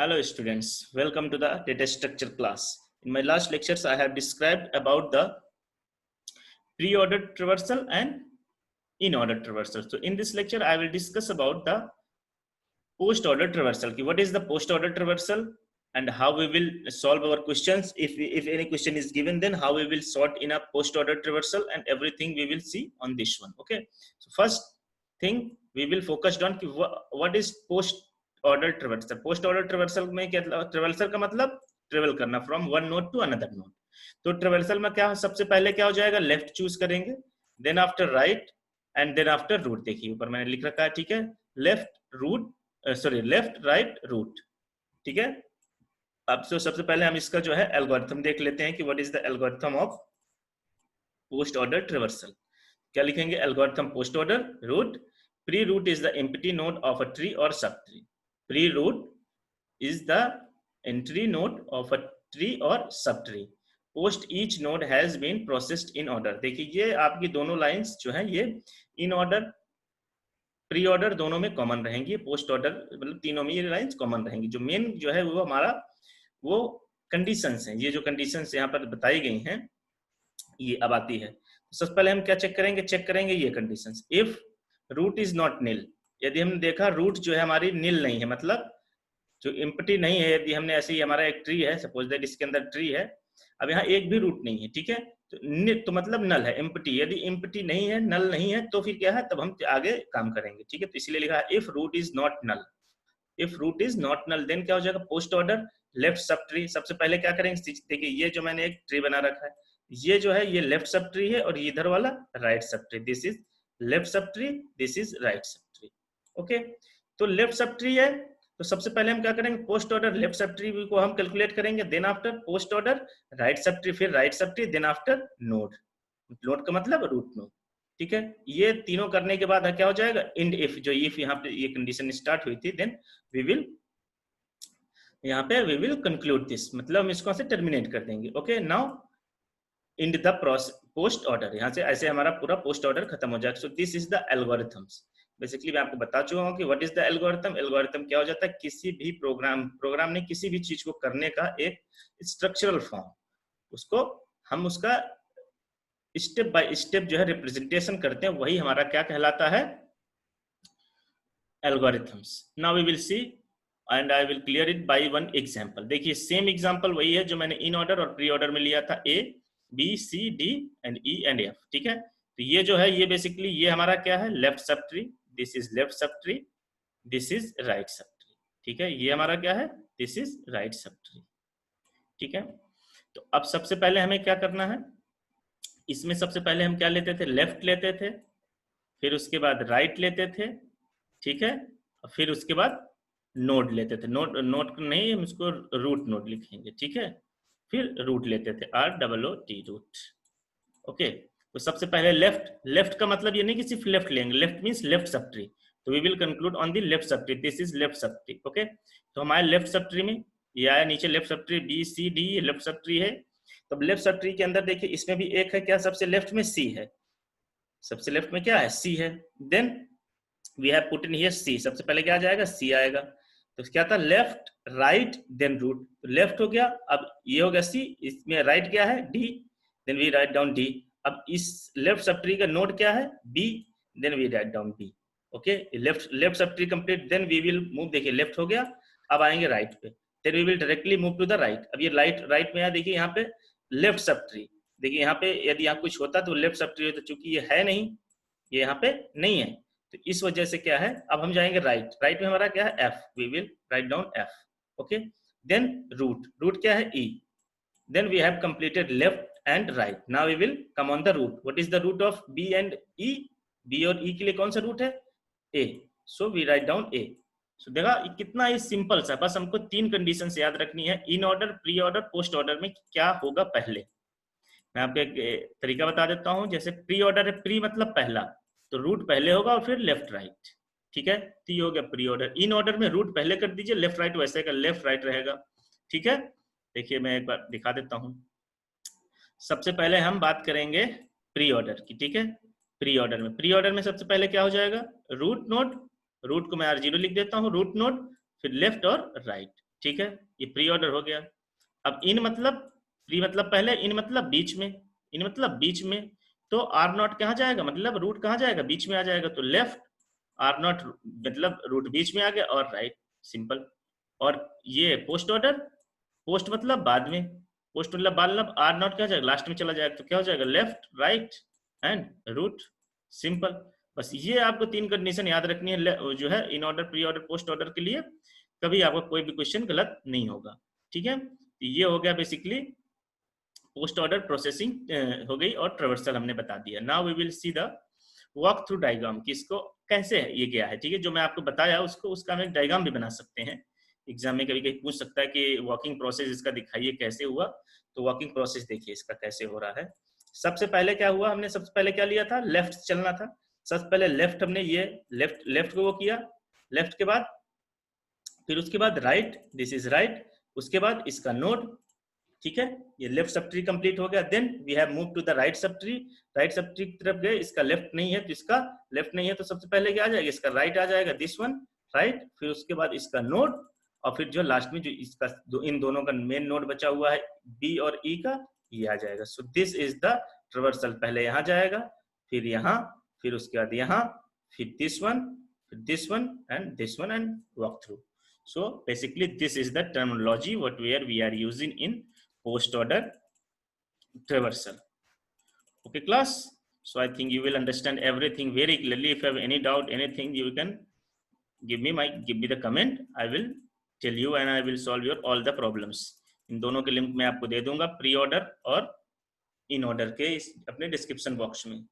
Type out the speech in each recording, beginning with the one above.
Hello students, welcome to the data structure class. In my last lectures, I have described about the pre-order traversal and in-order traversal. So in this lecture, I will discuss about the post-order traversal. What is the post-order traversal and how we will solve our questions. If any question is given, then how we will sort in a post-order traversal and everything we will see on this one. Okay. So first thing we will focus on what is post-order traversal. Post-order traversal में क्या traversal का मतलब travel करना from one node to another node. तो traversal में क्या सबसे पहले क्या हो जाएगा, लेफ्ट चूज करेंगे, then after right and then after root. देखिए ऊपर मैंने लिख रखा है, ठीक है, left root left right root. ठीक है. अब तो सबसे पहले हम इसका जो है एल्गोरिथम देख लेते हैं कि what is the algorithm of post order traversal. क्या लिखेंगे, algorithm post order root. Pre root is the empty node of a tree और subtree. Pre root is the entry node of a tree और subtree. Post each node has been processed in order. देखिए ये आपकी दोनों lines जो है ये in order pre order दोनों में कॉमन रहेंगी. पोस्ट ऑर्डर मतलब तीनों में ये लाइंस कॉमन रहेंगी. जो मेन जो है वो हमारा वो कंडीशंस हैं. ये जो कंडीशंस यहाँ पर बताई गई हैं ये अब आती है. सबसे पहले हम क्या चेक करेंगे ये conditions. If root is not nil, यदि हमने देखा रूट जो है हमारी नील नहीं है, मतलब जो एम्प्टी नहीं है, यदि हमने ऐसे ही हमारा एक ट्री है, सपोज दैट इसके अंदर ट्री है, अब यहाँ एक भी रूट नहीं है, ठीक है, तो मतलब नल है, एम्प्टी. यदि एम्प्टी नहीं है, नल नहीं है, तो फिर क्या है, तब हम आगे काम करेंगे. ठीक है, तो इसलिए लिखा है if root is not null. If root is not null then क्या हो जाएगा, post order left subtree. सबसे पहले क्या करेंगे, देखिए ये जो मैंने एक ट्री बना रखा है, ये जो है ये लेफ्ट सब ट्री है और इधर वाला right subtree. This is left subtree, this is right subtree. Okay, तो लेफ्ट सब ट्री है, तो सबसे पहले हम क्या करेंगे, post order left subtree को हम कैलकुलेट करेंगे, then after post order right subtree, फिर right subtree, then after node. Node का मतलब रूट नोड. ठीक है, ये तीनों करने के बाद क्या हो जाएगा, इंड इफ. जो इफ यहाँ पे ये कंडीशन स्टार्ट हुई थी, देन वी विल यहाँ पे वी विल कंक्लूड दिस, मतलब हम इसको से टर्मिनेट कर देंगे. Okay, now end the post order. यहाँ से ऐसे हमारा पूरा पोस्ट ऑर्डर खत्म हो जाएगा. So this is the algorithms. Basically मैं आपको बता चुका हूँ कि what is the algorithm. Algorithm क्या हो जाता है, किसी भी प्रोग्राम ने किसी भी चीज को करने का एक स्ट्रक्चरल फॉर्म, उसको हम उसका स्टेप बाय स्टेप जो है रिप्रेजेंटेशन करते हैं, वही हमारा क्या कहलाता है, algorithms. Now we will see and I will clear it by one example. देखिए सेम एग्जांपल वही है जो मैंने इन ऑर्डर और प्री ऑर्डर में लिया था, A B C D and E and F. ठीक है, तो ये जो है ये बेसिकली ये हमारा क्या है, left subtree. This is left subtree, this is right sub tree. ठीक है, ये हमारा क्या है, this is right sub tree. ठीक है, तो अब सबसे पहले हमें क्या करना है, इसमें सबसे पहले हम क्या लेते थे, लेफ्ट लेते थे, फिर उसके बाद राइट लेते थे. ठीक है, और फिर उसके बाद नोड लेते थे. नोड नहीं, हम इसको रूट नोड लिखेंगे. ठीक है, फिर रूट लेते थे, ROOT रूट. ओके, तो सबसे पहले लेफ्ट का मतलब ये नहीं कि सिर्फ लेफ्ट लेंगे, left means left subtree. तो we will conclude on the left subtree. This is left subtree. Okay, तो हमारे लेफ्ट सब ट्री में ये आया नीचे left subtree, B C D left subtree है. तो left sub tree के अंदर देखिए इसमें भी एक है, क्या सबसे लेफ्ट में सी है, सबसे लेफ्ट में क्या है, सी है. Then we have put in here C. सबसे पहले क्या आ जाएगा, सी आएगा. तो क्या था, लेफ्ट राइट देन रूट. तो लेफ्ट हो गया, अब ये हो गया सी, इसमें राइट क्या है, D, then we write down D. अब इस लेफ्ट सब ट्री का नोड क्या है, B, then we write down B. Okay, left subtree complete. Then we will move, देखिए लेफ्ट हो गया, अब आएंगे राइट पे, then we will directly move to the right. अब ये राइट में है, देखिए यहाँ पे लेफ्ट सब ट्री. देखिए यहाँ पे यदि यहाँ कुछ होता तो लेफ्ट सब ट्री, तो चूंकि ये है नहीं, ये यहाँ पे नहीं है, तो इस वजह से क्या है, अब हम जाएंगे राइट में हमारा क्या है, F. We will write down F. Okay, then root क्या है, E. Then we have completed left and right. Now we will come on the root. What is the root of B and E. B और E के लिए कौन सा root है, A. So we write down A. सो देखा कितना ही simple सा, बस हमको तीन कंडीशंस याद रखनी है, in order, pre order, post order में क्या होगा पहले. मैं आपको एक तरीका बता देता हूं. जैसे प्री ऑर्डर है, प्री मतलब पहला, तो रूट पहले होगा और फिर लेफ्ट राइट. ठीक है, तो ये हो गया प्री ऑर्डर. इन ऑर्डर में रूट पहले कर दीजिए, लेफ्ट राइट वैसे का लेफ्ट राइट रहेगा. ठीक है, देखिए मैं एक बार दिखा देता हूं. सबसे पहले हम बात करेंगे प्री ऑर्डर की. ठीक है, प्री ऑर्डर में सबसे पहले क्या हो जाएगा, रूट नोड. रूट को मैं R0 लिख देता हूं, रूट नोड, फिर लेफ्ट और राइट. ठीक है, ये प्री ऑर्डर हो गया। अब इन मतलब, प्री मतलब पहले, इन मतलब बीच में, इन मतलब बीच में, तो आर नॉट कहाँ जाएगा, मतलब रूट कहाँ जाएगा, बीच में आ जाएगा, तो लेफ्ट, आर नॉट मतलब रूट बीच में आ गया, और राइट, सिंपल। और ये पोस्ट ऑर्डर, पोस्ट मतलब बाद में, पोस्ट मतलब बाद, मतलब आर नॉट क्या जाएगा, लास्ट में चला जाएगा, तो क्या हो जाएगा, left, right and root, simple. बस ये आपको 3 कंडीशन याद रखनी है जो है in order, pre order, post order के लिए, कभी आपका कोई भी क्वेश्चन गलत नहीं होगा। ठीक है, ये हो गया बेसिकली पोस्ट ऑर्डर प्रोसेसिंग हो गई, और ट्रेवर्सल हमने बता दिया। Now we will see the walk through diagram, कि इसको कैसे ये गया है। ठीक है, जो मैं आपको बताया उसको, उसका हम एक डायग्राम भी बना सकते हैं। एग्जाम में कभी कभी पूछ सकता है कि वॉकिंग प्रोसेस इसका दिखाइए कैसे हुआ, तो वॉकिंग प्रोसेस देखिए इसका कैसे हो रहा है। सबसे पहले क्या हुआ, हमने सबसे पहले क्या लिया था, लेफ्ट चलना था। सबसे पहले लेफ्ट, हमने ये लेफ्ट, लेफ्ट को वो किया, लेफ्ट के बाद फिर उसके बाद राइट, दिस इज राइट, उसके बाद इसका नोड। ठीक है, ये लेफ्ट सब ट्री कंप्लीट हो गया। Then we have move to the right subtree, right subtree की तरफ गए, इसका लेफ्ट नहीं है तो इसका लेफ्ट नहीं है, तो सबसे पहले क्या आ जाएगा, इसका राइट आ जाएगा, दिस वन राइट, फिर उसके बाद इसका नोड, और फिर जो लास्ट में जो इसका इन दोनों का मेन नोड बचा हुआ है बी और ई का, ये आ जाएगा। So this is the traversal, पहले यहाँ जाएगा, फिर यहाँ, फिर उसके बाद यहाँ, फिर this one and this one and walk through. So basically this is the terminology what where we are using in post order traversal. Okay class, so I think you will understand everything very clearly. If you have any doubt, anything, you can give me the comment, I will tell you and I will solve your all the problems. इन दोनों के link मैं आपको दे दूंगा, pre order और in order के, इस अपने description box में।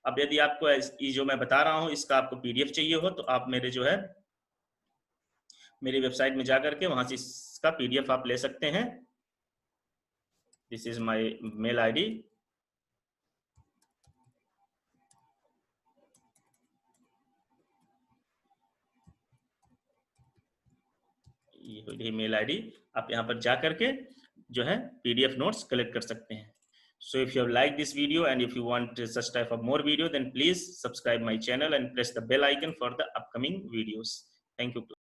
अब यदि आपको ये जो मैं बता रहा हूँ इसका आपको पीडीएफ चाहिए हो, तो आप मेरे जो है मेरी वेबसाइट में जाकर के वहां से इसका पीडीएफ आप ले सकते हैं। This is my mail ID, ये मेल आईडी, आप यहाँ पर जाकर के जो है पीडीएफ नोट्स कलेक्ट कर सकते हैं। So if you have liked this video and if you want such type of more video, then please subscribe my channel and press the bell icon for the upcoming videos. Thank you.